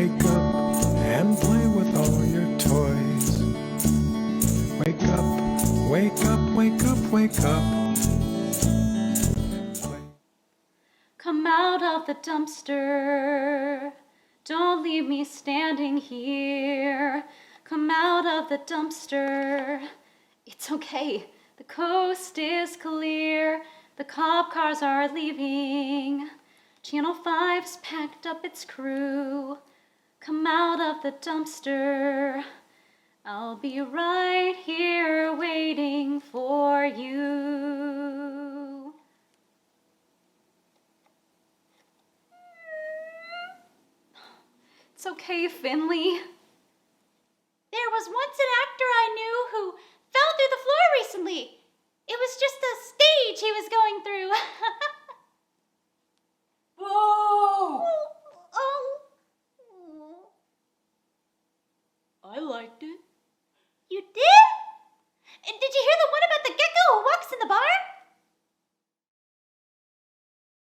Wake up and play with all your toys. Wake up, wake up, wake up, wake up. Come out of the dumpster. Don't leave me standing here. Come out of the dumpster. It's okay. The coast is clear. The cop cars are leaving. Channel 5's packed up its crew. Come out of the dumpster. I'll be right here waiting for you. It's okay, Finley. There was once an actor I knew who fell through the floor recently. It was just a stage he was going through. Whoa! Oh. I liked it. You did?